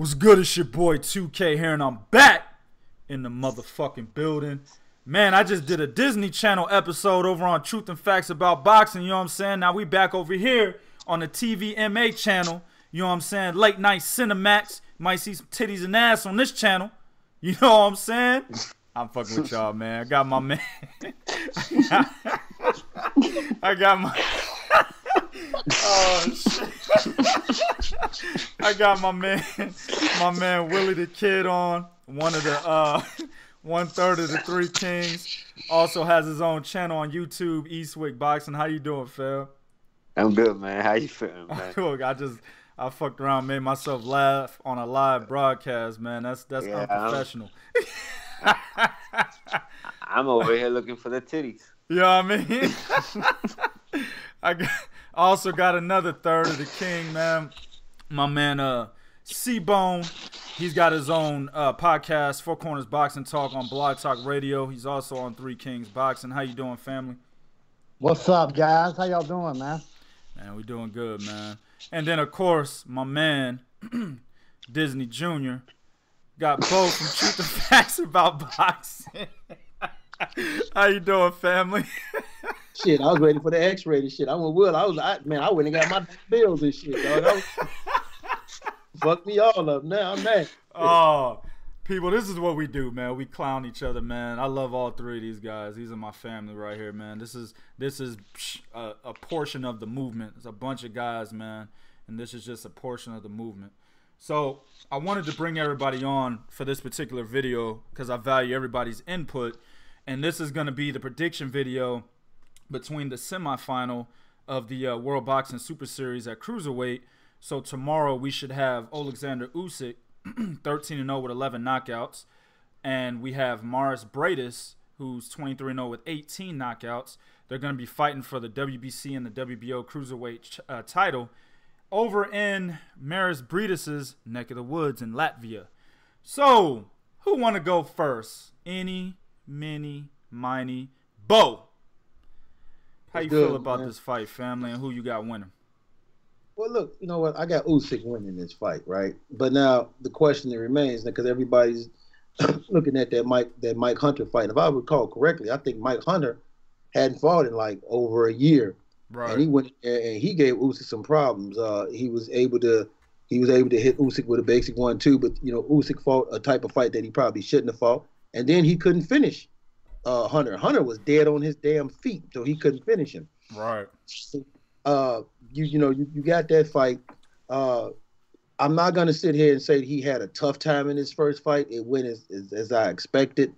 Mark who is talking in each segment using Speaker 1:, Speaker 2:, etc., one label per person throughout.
Speaker 1: What's good? It's your boy 2K here, and I'm back in the motherfucking building. Man, I just did a Disney Channel episode over on Truth and Facts About Boxing, you know what I'm saying? Now we back over here on the TVMA channel, you know what I'm saying? Late night Cinemax. Might see some titties and ass on this channel. You know what I'm saying? I'm fucking with y'all, man. I got my man. I got my... Oh, shit. I got my man Willy the Kid on. One of the 1/3 of the Three Kings. Also has his own channel on YouTube, Eastwick Boxing. How you doing, fam?
Speaker 2: I'm good, man. How you feeling, man?
Speaker 1: Look, I fucked around, made myself laugh on a live broadcast, man. That's unprofessional.
Speaker 2: I'm over here looking for the titties.
Speaker 1: You know what I mean? I also got another third of the king, man. My man C-Bone. He's got his own podcast, Four Corners Boxing Talk on Blog Talk Radio. He's also on Three Kings Boxing. How you doing, family?
Speaker 3: What's up, guys? How y'all doing, man?
Speaker 1: Man, we doing good, man. And then, of course, my man, Disney Jr. got both from Truth and Facts About Boxing. How you doing, family?
Speaker 3: Shit, I was ready for the X-rated shit. I went, I went and got my bills and shit, dog. Fuck me all up now. I'm mad.
Speaker 1: Oh, people, this is what we do, man. We clown each other, man. I love all three of these guys. These are my family right here, man. This is a portion of the movement. It's a bunch of guys, man, and this is just a portion of the movement. So I wanted to bring everybody on for this particular video because I value everybody's input, and this is going to be the prediction video between the semifinal of the World Boxing Super Series at Cruiserweight. So tomorrow we should have Oleksandr Usyk, 13-0 with 11 knockouts. And we have Mairis Briedis, who's 23-0 with 18 knockouts. They're going to be fighting for the WBC and the WBO Cruiserweight title over in Mairis Briedis' neck of the woods in Latvia. So, who want to go first? Eeny, meeny, miny, Bo. How you feel about this fight, family, and who you got winning?
Speaker 3: Well, look, you know what? I got Usyk winning this fight, right? But now the question that remains, because everybody's looking at that Mike Hunter fight. If I recall correctly, I think Mike Hunter hadn't fought in like over a year,
Speaker 1: right?
Speaker 3: And he went and he gave Usyk some problems. He was able to hit Usyk with a basic 1-2, but you know Usyk fought a type of fight that he probably shouldn't have fought, and then he couldn't finish Hunter. Hunter was dead on his damn feet, so he couldn't finish him.
Speaker 1: Right.
Speaker 3: You got that fight. I'm not gonna sit here and say he had a tough time in his first fight. It went as I expected,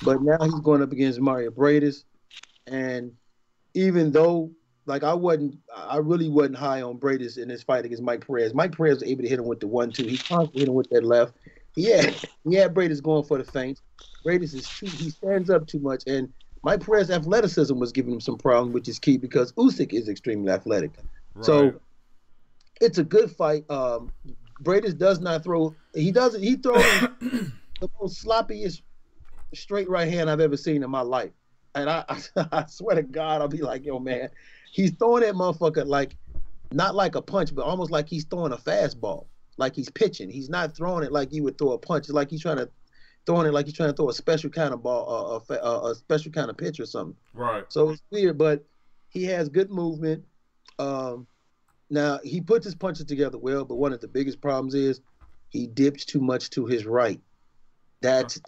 Speaker 3: but now he's going up against Mairis Briedis, and even though like I really wasn't high on Briedis in this fight against Mike Perez. Mike Perez was able to hit him with the 1-2. He constantly hit him with that left. He had Briedis going for the feints. Briedis he stands up too much, and Mike Perez's athleticism was giving him some problems, which is key because Usyk is extremely athletic. Right. So it's a good fight. Briedis does not throw. He throws the most sloppiest straight right hand I've ever seen in my life. And I swear to God, I'll be like, yo, man, he's throwing that motherfucker like, not like a punch, but almost like he's throwing a fastball, like he's pitching. He's not throwing it like you would throw a punch. It's like he's trying to throw a special kind of ball, a special kind of pitch or something.
Speaker 1: Right.
Speaker 3: So it's weird, but he has good movement. Now he puts his punches together well, but one of the biggest problems is he dips too much to his right. That's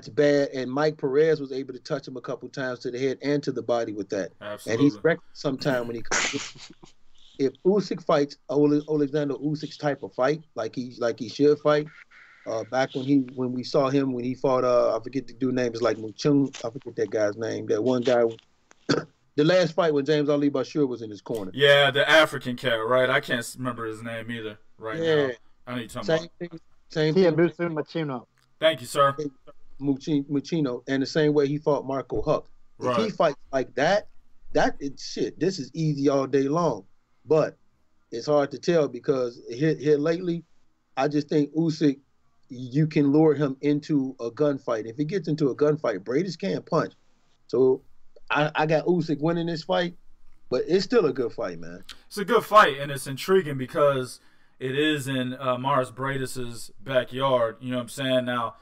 Speaker 3: bad. And Mike Perez was able to touch him a couple times to the head and to the body with that.
Speaker 1: Absolutely.
Speaker 3: And he's wrecked sometime when he comes. If Usyk fights Oleksandr Usyk's type of fight, like he should fight. Back when we saw him when he fought I forget the dude's name, is like Muchung, I forget that guy's name. That one guy, the last fight when James Ali Bashir was in his corner.
Speaker 1: Yeah, the African cat, right? I can't remember his name either now. I need to talk about.
Speaker 3: Same thing.
Speaker 4: Muchino.
Speaker 1: Thank you, sir.
Speaker 3: Muchino, and the same way he fought Marco Huck. If he fights like that is shit. This is easy all day long, but it's hard to tell because here lately, I just think Usyk, you can lure him into a gunfight. If he gets into a gunfight, Briedis can't punch. So I got Usyk winning this fight, but it's still a good fight, man.
Speaker 1: It's a good fight, and it's intriguing because it is in Mairis Briedis' backyard. You know what I'm saying? Now,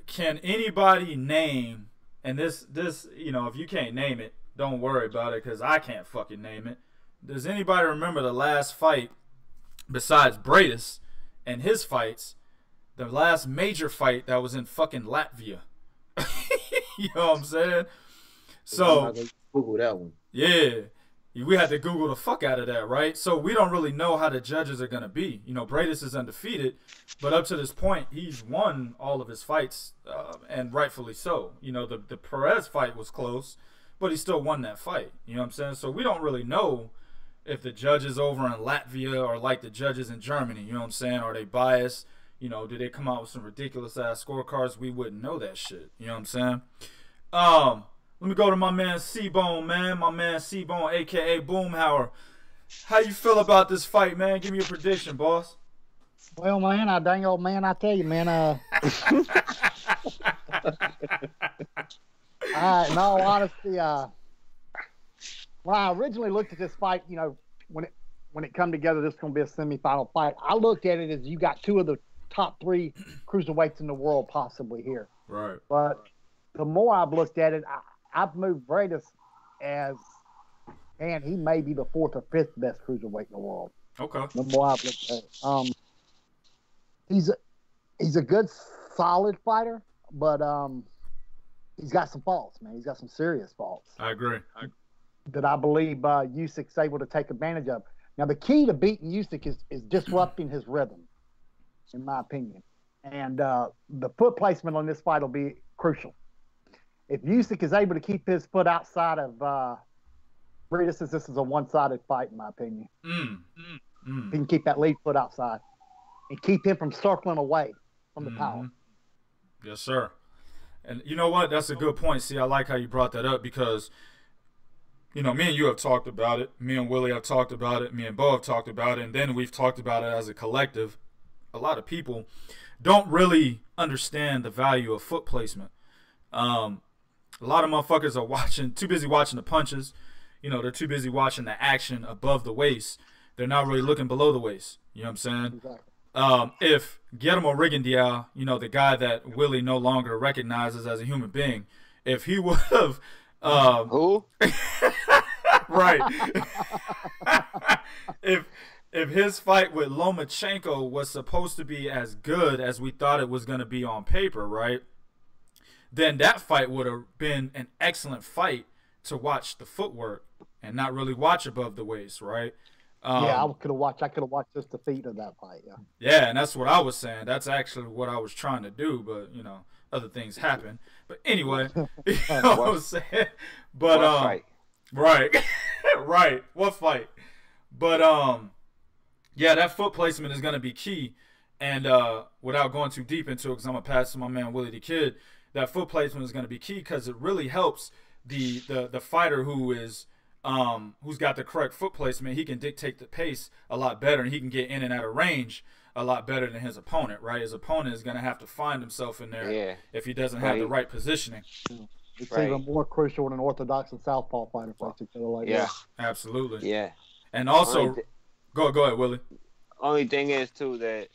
Speaker 1: can anybody name, and this, you know, if you can't name it, don't worry about it, because I can't fucking name it. Does anybody remember the last fight besides Briedis and his fights? The last major fight that was in fucking Latvia. You know what I'm saying? So
Speaker 3: Google that one.
Speaker 1: Yeah, we had to Google the fuck out of that, right? So we don't really know how the judges are gonna be. You know, Briedis is undefeated, but up to this point, he's won all of his fights, and rightfully so. You know, the Perez fight was close, but he still won that fight. You know what I'm saying? So we don't really know if the judges over in Latvia are like the judges in Germany. You know what I'm saying? Are they biased? You know, do they come out with some ridiculous ass scorecards? We wouldn't know that shit. You know what I'm saying? Let me go to my man C-Bone, man. My man C-Bone, a.k.a. Boomhauer. How you feel about this fight, man? Give me a prediction, boss.
Speaker 4: Well, man, dang old man, I tell you, man. In all honesty, when I originally looked at this fight, you know, when it come together, this is going to be a semifinal fight. I looked at it as you got two of the top 3 cruiserweights in the world possibly here.
Speaker 1: Right.
Speaker 4: But the more I've looked at it, I've moved Briedis as, and he may be the 4th or 5th best cruiserweight in the world.
Speaker 1: Okay.
Speaker 4: The more I've looked at it, he's a good, solid fighter, but he's got some faults, man. He's got some serious faults.
Speaker 1: I agree.
Speaker 4: That I believe Usyk's able to take advantage of. Now, the key to beating Usyk is disrupting his rhythm, in my opinion. And the foot placement on this fight will be crucial. If Usyk is able to keep his foot outside of Briedis, this is a one-sided fight, in my opinion. He can keep that lead foot outside and keep him from circling away from the power.
Speaker 1: Yes, sir. And you know what? That's a good point. See, I like how you brought that up because, you know, me and you have talked about it. Me and Willie have talked about it. Me and Bo have talked about it. And then we've talked about it as a collective. A lot of people don't really understand the value of foot placement. A lot of motherfuckers are too busy watching the punches. You know, they're too busy watching the action above the waist. They're not really looking below the waist. You know what I'm saying? Exactly. If Guillermo Rigondeaux, you know, the guy that Willie no longer recognizes as a human being, if he would have...
Speaker 2: Who?
Speaker 1: Right. If his fight with Lomachenko was supposed to be as good as we thought it was going to be on paper, right? Then that fight would have been an excellent fight to watch the footwork and not really watch above the waist, right?
Speaker 4: Yeah, I could have watched just the feet of that fight. Yeah.
Speaker 1: Yeah, and that's what I was saying. That's actually what I was trying to do, but you know, other things happen. But anyway, you know what I'm saying? But
Speaker 2: what fight?
Speaker 1: Right, right. What fight? But yeah, that foot placement is gonna be key. And without going too deep into it, because I'm gonna pass to my man Willie the Kid, that foot placement is gonna be key because it really helps the fighter who's got the correct foot placement. He can dictate the pace a lot better, and he can get in and out of range a lot better than his opponent, right? His opponent is going to have to find himself in there if he doesn't have the right positioning.
Speaker 4: It's even more crucial when an orthodox and southpaw fighter fights each other like that.
Speaker 1: Absolutely.
Speaker 2: Yeah.
Speaker 1: And also, go ahead, Willie.
Speaker 2: Only thing is, too, that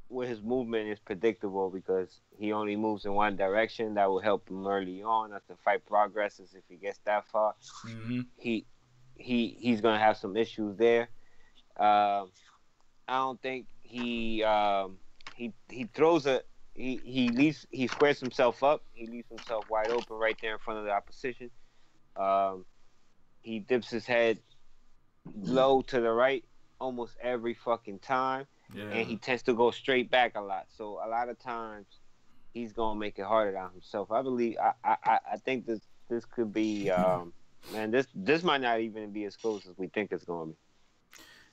Speaker 2: with his movement is predictable because he only moves in one direction. That will help him early on as the fight progresses. If he gets that far, he's gonna have some issues there. I don't think he throws he squares himself up. He leaves himself wide open right there in front of the opposition. He dips his head low to the right almost every fucking time. Yeah. And he tends to go straight back a lot. So a lot of times he's gonna make it harder on himself. I believe I think this could be man, this might not even be as close as we think it's gonna be.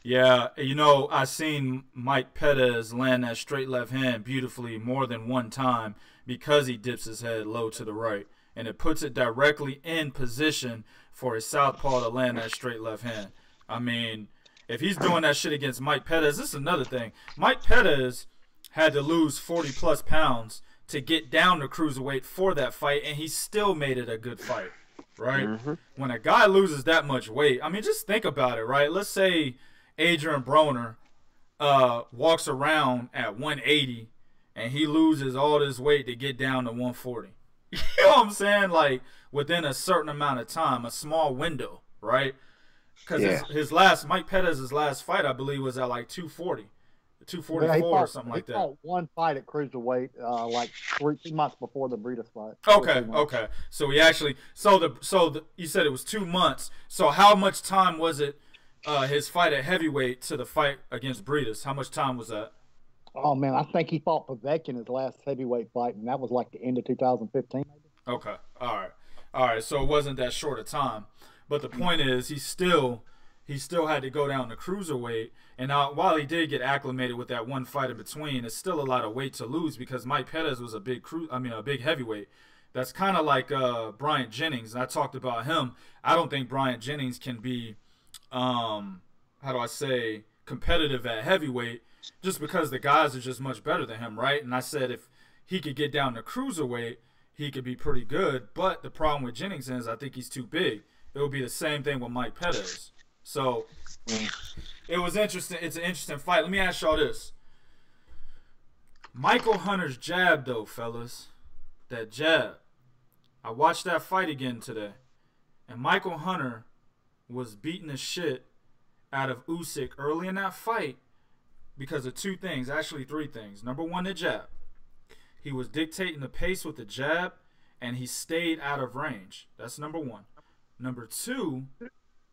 Speaker 1: Yeah, you know, I seen Mike Perez land that straight left hand beautifully more than one time because he dips his head low to the right. And it puts it directly in position for his southpaw to land that straight left hand. I mean, if he's doing that shit against Mike Perez, this is another thing. Mike Perez had to lose 40-plus pounds to get down to cruiserweight for that fight, and he still made it a good fight, right? When a guy loses that much weight, I mean, just think about it, right? Let's say Adrian Broner walks around at 180 and he loses all this weight to get down to 140. You know what I'm saying? Like within a certain amount of time, a small window, right? Because his last, Mike Pettis' last fight, I believe, was at like 240. 244 or something like that.
Speaker 4: He fought one fight at cruiserweight, like 3 months before the Briedis fight.
Speaker 1: Okay. So he actually, you said it was 2 months. So how much time was it, his fight at heavyweight to the fight against Briedis? How much time was that?
Speaker 4: Oh man, I think he fought Pavek in his last heavyweight fight, and that was like the end of 2015.
Speaker 1: Okay, all right. So it wasn't that short a time, but the point is, he still had to go down to cruiserweight. And while he did get acclimated with that one fight in between, it's still a lot of weight to lose because Mike Pettis was a big heavyweight. That's kind of like Bryant Jennings. And I talked about him. I don't think Bryant Jennings can be, competitive at heavyweight just because the guys are just much better than him, right? And I said if he could get down to cruiserweight, he could be pretty good. But the problem with Jennings is I think he's too big. It would be the same thing with Mike Pettis. So it was interesting. It's an interesting fight. Let me ask y'all this. Michael Hunter's jab, though, fellas. That jab. I watched that fight again today. And Michael Hunter was beating the shit out of Usyk early in that fight because of 2 things. Actually, 3 things. Number 1, the jab. He was dictating the pace with the jab, and he stayed out of range. That's number 1. Number 2,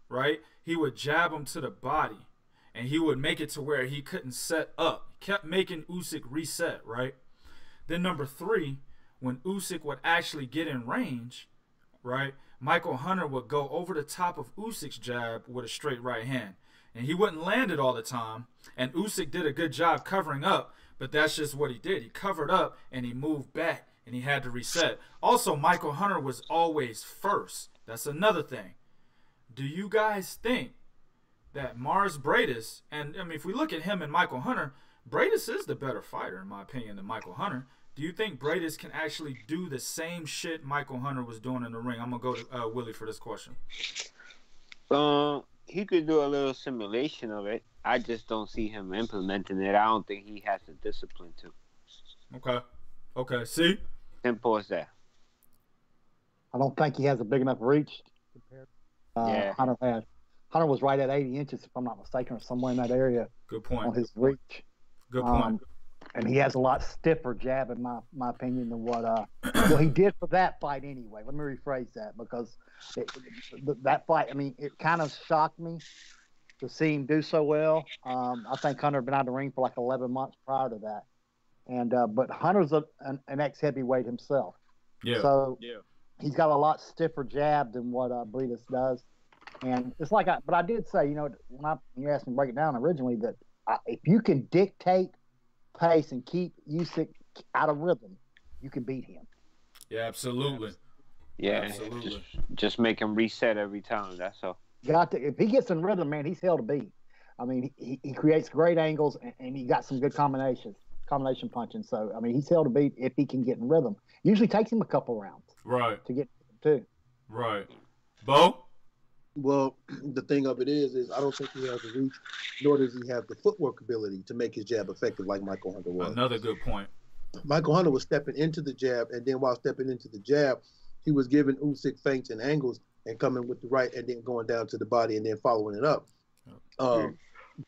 Speaker 1: right? He would jab him to the body, and he would make it to where he couldn't set up. He kept making Usyk reset, right? Then number 3, when Usyk would actually get in range, right, Michael Hunter would go over the top of Usyk's jab with a straight right hand. And he wouldn't land it all the time, and Usyk did a good job covering up, but that's just what he did. He covered up, and he moved back, and he had to reset. Also, Michael Hunter was always first. That's another thing. Do you guys think that Mairis Briedis, and I mean, if we look at him and Michael Hunter, Briedis is the better fighter, in my opinion, than Michael Hunter. Do you think Briedis can actually do the same shit Michael Hunter was doing in the ring? I'm going to go to Willie for this question.
Speaker 2: He could do a little simulation of it. I just don't see him implementing it. I don't think he has the discipline to.
Speaker 1: Okay. See?
Speaker 2: Simple as that.
Speaker 4: I don't think he has a big enough reach compared Hunter had. Hunter was right at 80 inches, if I'm not mistaken, or somewhere in that area.
Speaker 1: Good point.
Speaker 4: On his reach.
Speaker 1: Good point.
Speaker 4: And he has a lot stiffer jab, in my opinion, than what he did for that fight anyway. Let me rephrase that, because that fight, I mean, it kind of shocked me to see him do so well. I think Hunter had been out of the ring for like 11 months prior to that. And but Hunter's an ex-heavyweight himself.
Speaker 1: Yeah.
Speaker 4: So he's got a lot stiffer jab than what Briedis does. And it's like, but I did say, you know, when you asked me to break it down originally, that if you can dictate pace and keep Usyk out of rhythm, you can beat him.
Speaker 1: Yeah, absolutely.
Speaker 2: Yeah,
Speaker 1: absolutely.
Speaker 2: Just make him reset every time. That's all.
Speaker 4: If he gets in rhythm, man, he's hell to beat. I mean, he creates great angles, and he got some good combination punching. So, I mean, he's hell to beat if he can get in rhythm. Usually takes him a couple rounds.
Speaker 1: Right.
Speaker 4: To get too.
Speaker 1: Right. Bo?
Speaker 3: Well, the thing of it is I don't think he has the reach, nor does he have the footwork ability to make his jab effective like Michael Hunter was.
Speaker 1: Another good point.
Speaker 3: Michael Hunter was stepping into the jab, and then while stepping into the jab, he was giving Usyk feints and angles and coming with the right and then going down to the body and then following it up.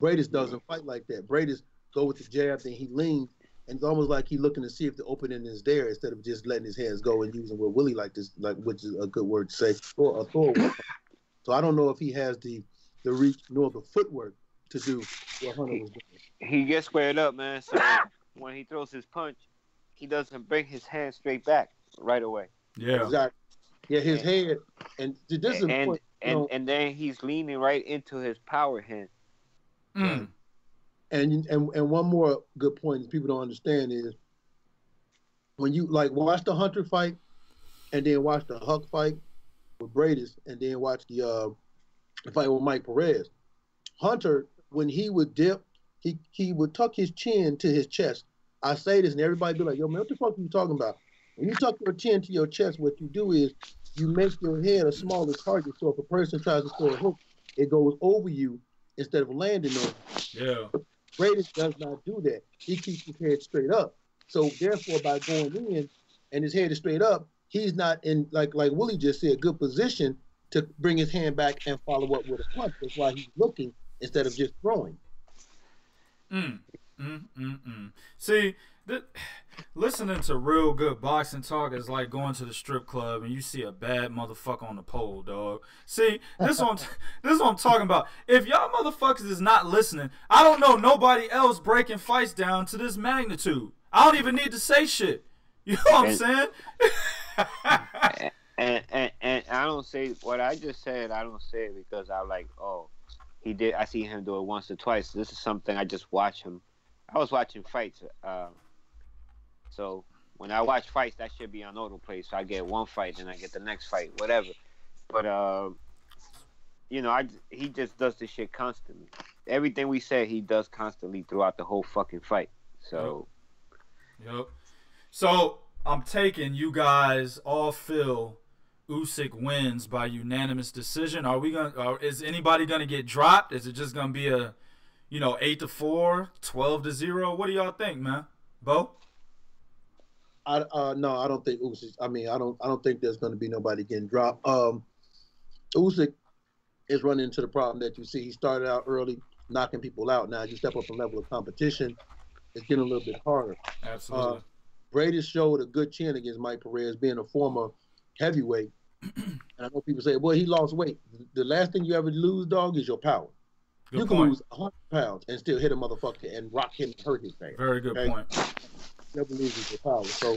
Speaker 3: Briedis doesn't fight like that. Briedis go with the jab, then he leans, and it's almost like he's looking to see if the opening is there instead of just letting his hands go and using what Willy which is a good word to say, or a throw. So I don't know if he has the reach nor the footwork to do what Hunter was doing.
Speaker 2: He gets squared up, man. So when he throws his punch, he doesn't bring his hand straight back right away.
Speaker 1: Yeah.
Speaker 3: Exactly. Yeah, his head and this is important.
Speaker 2: And then he's leaning right into his power hand.
Speaker 1: Mm.
Speaker 3: And one more good point that people don't understand is when you like watch the Hunter fight and then watch the Huck fight with Briedis and then watch the fight with Mike Perez. Hunter, when he would dip, he would tuck his chin to his chest. I say this and everybody be like, yo, man, what the fuck are you talking about? When you tuck your chin to your chest, what you do is you make your head a smaller target. So if a person tries to throw a hook, it goes over you instead of landing on him.
Speaker 1: Yeah.
Speaker 3: Briedis does not do that. He keeps his head straight up. So therefore, by going in and his head is straight up, he's not in, like Willie just said, good position to bring his hand back and follow up with a punch. That's why he's looking instead of just throwing.
Speaker 1: See, listening to real good boxing talk is like going to the strip club and you see a bad motherfucker on the pole, dog. See, this is what I'm talking about. If y'all motherfuckers is not listening, I don't know nobody else breaking fights down to this magnitude. I don't even need to say shit. You know what I'm saying?
Speaker 2: and I don't say what I just said. I don't say it because I'm like, oh, he did. I see him do it once or twice. This is something I just watch him. I was watching fights. So when I watch fights, that should be on autoplay. So I get one fight, and I get the next fight, whatever. But you know, he just does this shit constantly. Everything we say, he does constantly throughout the whole fucking fight. So.
Speaker 1: Yep. So I'm taking you guys all feel Usyk wins by unanimous decision. Are we gonna? Is anybody gonna get dropped? Is it just gonna be a, 8-4, 12-0? What do y'all think, man? Bo?
Speaker 3: No, I don't think Usyk. I mean, I don't think there's going to be nobody getting dropped. Usyk is running into the problem that you see. He started out early, knocking people out. Now you step up a level of competition, it's getting a little bit harder.
Speaker 1: Absolutely.
Speaker 3: Briedis showed a good chin against Mike Perez, being a former heavyweight. And I know people say, well, he lost weight. The last thing you ever lose, dog, is your power.
Speaker 1: Good
Speaker 3: you
Speaker 1: point.
Speaker 3: can lose 100 pounds and still hit a motherfucker and rock him and hurt his face.
Speaker 1: Very good point.
Speaker 3: Never loses your power. So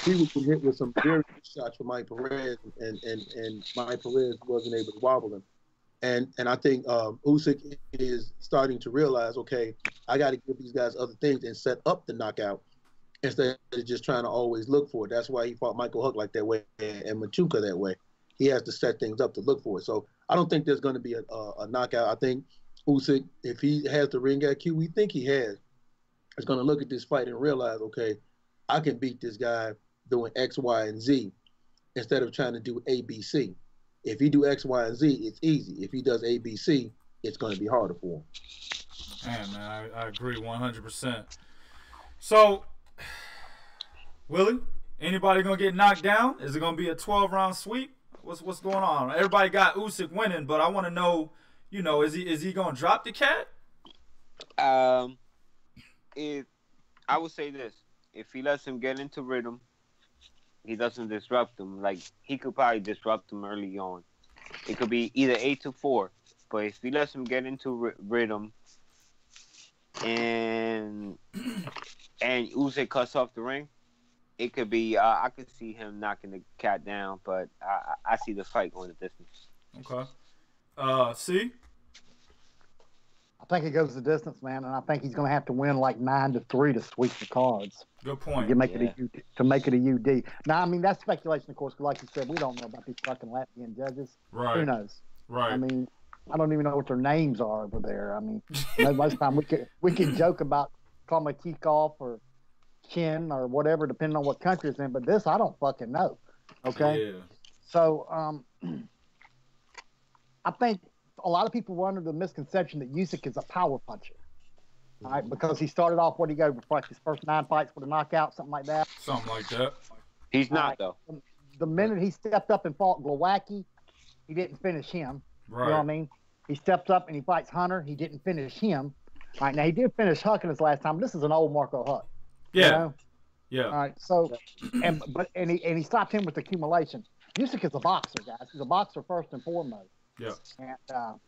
Speaker 3: he was hit with some very good shots from Mike Perez, and Mike Perez wasn't able to wobble him. And I think Usyk is starting to realize, okay, I got to give these guys other things and set up the knockout instead of just trying to always look for it. That's why he fought Michael Huck like that way and Machuca that way. He has to set things up to look for it. So I don't think there's going to be a knockout. I think Usyk, if he has the ring IQ we think he has, is going to look at this fight and realize, okay, I can beat this guy doing X, Y, and Z instead of trying to do A, B, C. If he do X, Y, and Z, it's easy. If he does A, B, C, it's going to be harder for him.
Speaker 1: Man, I agree 100%. So, Willie, anybody going to get knocked down? Is it going to be a 12-round sweep? What's going on? Everybody got Usyk winning, but I want to know, is he going to drop the cat?
Speaker 2: I would say this: if he lets him get into rhythm, he doesn't disrupt him. Like, he could probably disrupt him early on. It could be either 8-4, but if he lets him get into rhythm, and Usyk cuts off the ring, it could be. I could see him knocking the cat down, but I see the fight going the distance.
Speaker 1: Okay. C?
Speaker 4: I think it goes the distance, man, and I think he's going to have to win like 9-3 to sweep the cards.
Speaker 1: Good point.
Speaker 4: To make it a UD. Now, I mean, that's speculation, of course, because like you said, we don't know about these fucking Latvian judges.
Speaker 1: Right.
Speaker 4: Who knows?
Speaker 1: Right.
Speaker 4: I mean, I don't even know what their names are over there. I mean, most of the time we can joke about Kalmatikov or Kin or whatever, depending on what country it's in, but this I don't fucking know. Okay?
Speaker 1: Yeah.
Speaker 4: So, I think a lot of people were under the misconception that Usyk is a power puncher. All right, because he started off, what he go for his first 9 fights with a knockout, something like that.
Speaker 1: Something like that.
Speaker 2: He's not, though.
Speaker 4: The minute he stepped up and fought Glowacki, he didn't finish him.
Speaker 1: Right.
Speaker 4: You know what I mean? He stepped up and he fights Hunter. He didn't finish him. All right, now he did finish Huck in his last time. But this is an old Marco Huck.
Speaker 1: Yeah.
Speaker 4: You know?
Speaker 1: Yeah.
Speaker 4: All right. So, and he stopped him with accumulation. Usyk is a boxer, guys. He's a boxer first and foremost.
Speaker 1: Yeah.
Speaker 4: And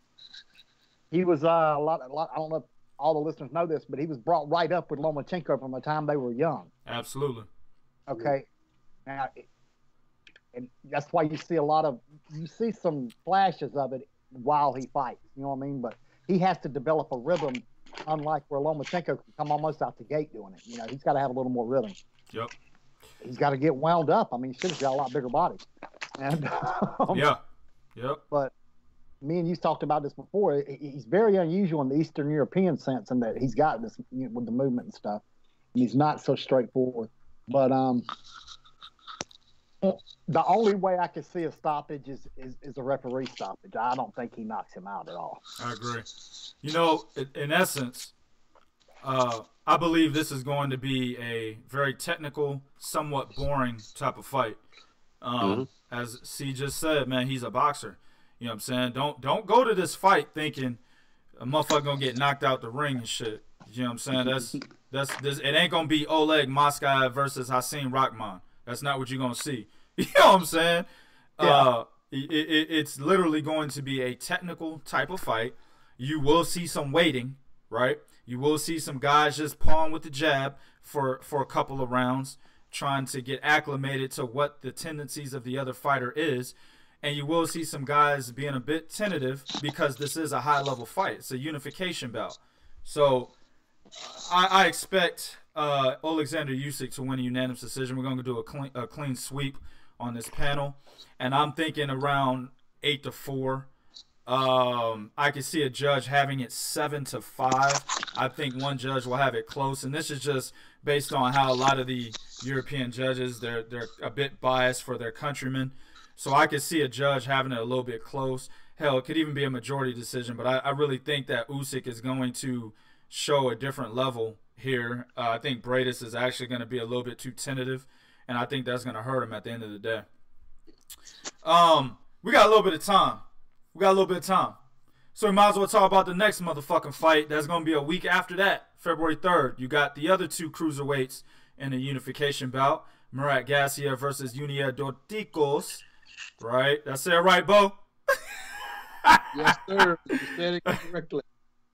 Speaker 4: he was a lot. I don't know if all the listeners know this, but he was brought right up with Lomachenko from the time they were young.
Speaker 1: Absolutely.
Speaker 4: Okay. Now, and that's why you see some flashes of it while he fights. You know what I mean? But he has to develop a rhythm, unlike where Lomachenko can come almost out the gate doing it. He's got to have a little more rhythm.
Speaker 1: Yep.
Speaker 4: He's got to get wound up. I mean, he should have got a lot bigger body. And
Speaker 1: yeah. Yep.
Speaker 4: But me and you talked about this before. He's very unusual in the Eastern European sense, in that he's got this with the movement and stuff. And he's not so straightforward. But The only way I could see a stoppage is a referee stoppage. I don't think he knocks him out at all.
Speaker 1: I agree. You know, in essence, I believe this is going to be a very technical, somewhat boring type of fight. As C just said, man, he's a boxer. You know what I'm saying? Don't go to this fight thinking a motherfucker gonna get knocked out the ring and shit. You know what I'm saying? That's it ain't gonna be Oleg Moskaev versus Hasim Rahman. That's not what you're gonna see. You know what I'm saying? Yeah. It's literally going to be a technical type of fight. You will see some waiting, right? You will see some guys just pawing with the jab for a couple of rounds, trying to get acclimated to what the tendencies of the other fighter is. And you will see some guys being a bit tentative because this is a high-level fight. It's a unification bout. So I expect Oleksandr Usyk to win a unanimous decision. We're going to do a clean sweep on this panel. And I'm thinking around 8-4. I could see a judge having it 7-5. I think one judge will have it close. And this is just based on how a lot of the European judges, they're a bit biased for their countrymen. So I could see a judge having it a little bit close. Hell, it could even be a majority decision. But I really think that Usyk is going to show a different level here. I think Briedis is actually going to be a little bit too tentative. And I think that's going to hurt him at the end of the day. We got a little bit of time. So we might as well talk about the next motherfucking fight. That's going to be a week after that, February 3rd. You got the other two cruiserweights in a unification bout. Mairis Briedis versus Junior Dorticos. Right? That's it right, Bo?
Speaker 3: Yes, sir. You said it correctly.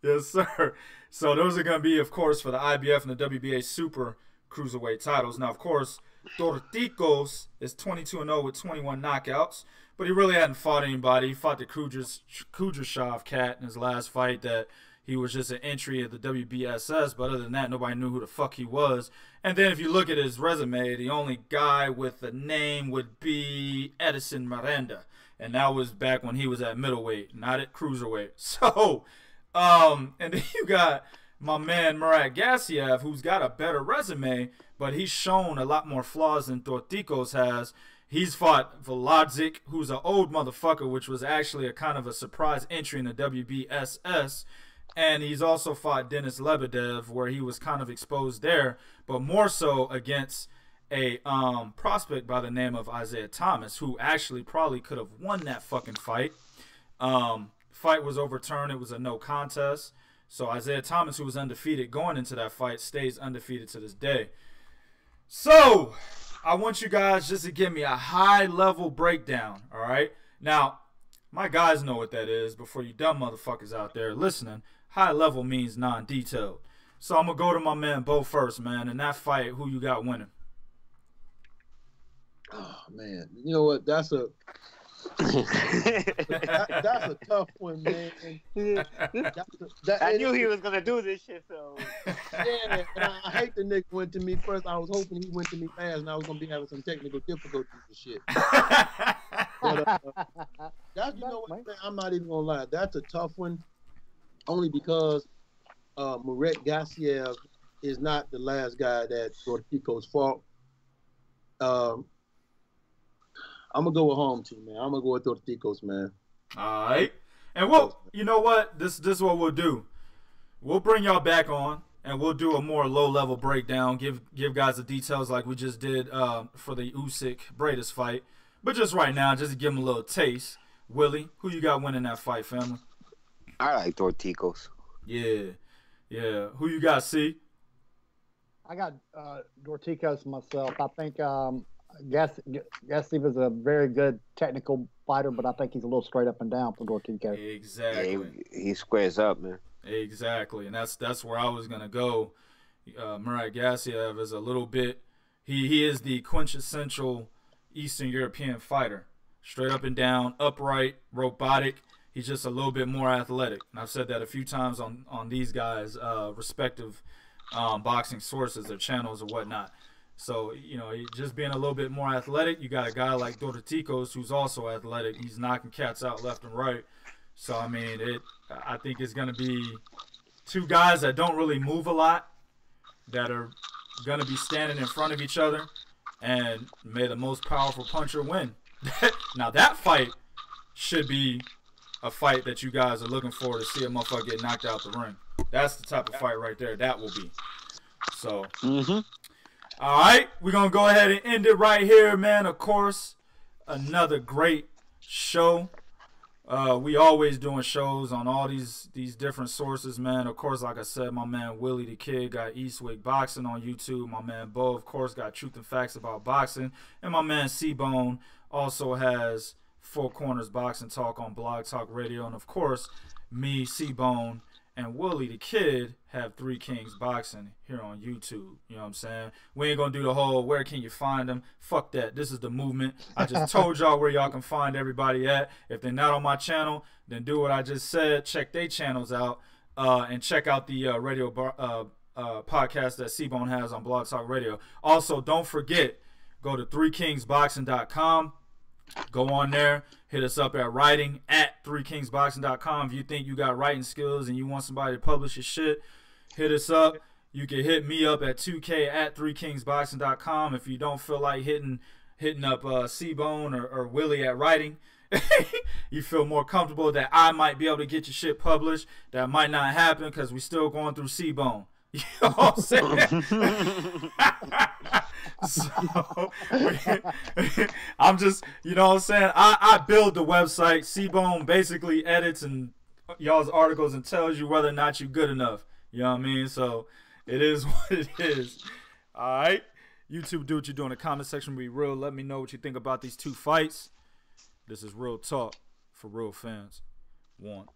Speaker 1: Yes, sir. So those are going to be, of course, for the IBF and the WBA Super Cruiserweight titles. Now, of course, Dorticos is 22-0 with 21 knockouts, but he really hadn't fought anybody. He fought the Kudryashov cat in his last fight that he was just an entry at the WBSS, but other than that, nobody knew who the fuck he was. And then if you look at his resume, the only guy with the name would be Edison Miranda. And that was back when he was at middleweight, not at cruiserweight. So, and then you got my man Mairis Briedis, who's got a better resume, but he's shown a lot more flaws than Dorticos has. He's fought Volodzik, who's an old motherfucker, which was actually a kind of a surprise entry in the WBSS. And he's also fought Denis Lebedev, where he was kind of exposed there, but more so against a prospect by the name of Isaiah Thomas, who actually probably could have won that fucking fight. Fight was overturned. It was a no contest. So Isaiah Thomas, who was undefeated going into that fight, stays undefeated to this day. So I want you guys just to give me a high-level breakdown, all right? Now, my guys know what that is. Before you dumb motherfuckers out there listening, high level means non-detailed. So I'm going to go to my man Bo first, man. In that fight, who you got winning?
Speaker 3: Oh, man. You know what? That's a tough one, man.
Speaker 2: I knew he was going to do this shit, so.
Speaker 3: Yeah, and I hate the nigga went to me first. I was hoping he went to me fast, and I was going to be having some technical difficulties and shit. But, you know what, man, I'm not even going to lie. That's a tough one, only because Mairis Briedis is not the last guy that Dorticos fought. I'm going to go with home team, man. I'm going to go with Dorticos, man.
Speaker 1: All right. And you know what? This is what we'll do. We'll bring y'all back on, and we'll do a more low-level breakdown, give guys the details like we just did for the Usyk Briedis fight. But just right now, just to give them a little taste. Willy, who you got winning that fight, family?
Speaker 2: I like Dorticos.
Speaker 1: Yeah. Who you got, C?
Speaker 4: I got Dorticos myself. I think Gassi was a very good technical fighter, but I think he's a little straight up and down for Dorticos.
Speaker 1: Exactly.
Speaker 2: Yeah, he squares up, man.
Speaker 1: Exactly, and that's where I was gonna go. Mairis Briedis is a little bit. He is the quintessential Eastern European fighter, straight up and down, upright, robotic. He's just a little bit more athletic, and I've said that a few times on these guys' respective boxing sources or channels or whatnot. So, you know, just being a little bit more athletic, you got a guy like Dorticos who's also athletic. He's knocking cats out left and right. So, I mean, I think it's going to be two guys that don't really move a lot, that are going to be standing in front of each other. and may the most powerful puncher win. Now that fight should be a fight that you guys are looking for, to see a motherfucker get knocked out the ring. That's the type of fight right there that will be. So, all right, we're going to go ahead and end it right here, man. Of course, another great show. We always doing shows on all these different sources, man. Of course, like I said, my man Willie the Kid got Eastwick Boxing on YouTube. My man Bo, of course, got Truth and Facts About Boxing. And my man C-Bone also has Four Corners Boxing Talk on Blog Talk Radio. And, of course, me, C-Bone, and Willie the Kid have Three Kings Boxing here on YouTube. You know what I'm saying? We ain't going to do the whole where can you find them. Fuck that. This is the movement. I just told y'all where y'all can find everybody at. If they're not on my channel, then do what I just said. Check their channels out. And check out the radio podcast that C-Bone has on Blog Talk Radio. Also, don't forget, go to threekingsboxing.com. Go on there, hit us up at writing at threekingsboxing.com. If you think you got writing skills and you want somebody to publish your shit, hit us up. You can hit me up at 2K at threekingsboxing.com. If you don't feel like hitting up C-Bone or Willie at writing, you feel more comfortable that I might be able to get your shit published. That might not happen because we still going through C-Bone. You know what I'm saying? So, I'm just, you know what I'm saying? I build the website. C-Bone basically edits and y'all's articles and tells you whether or not you're good enough. You know what I mean? So, it is what it is. All right? YouTube, do what you do in the comment section. Be real. Let me know what you think about these two fights. This is Real Talk for real fans. One.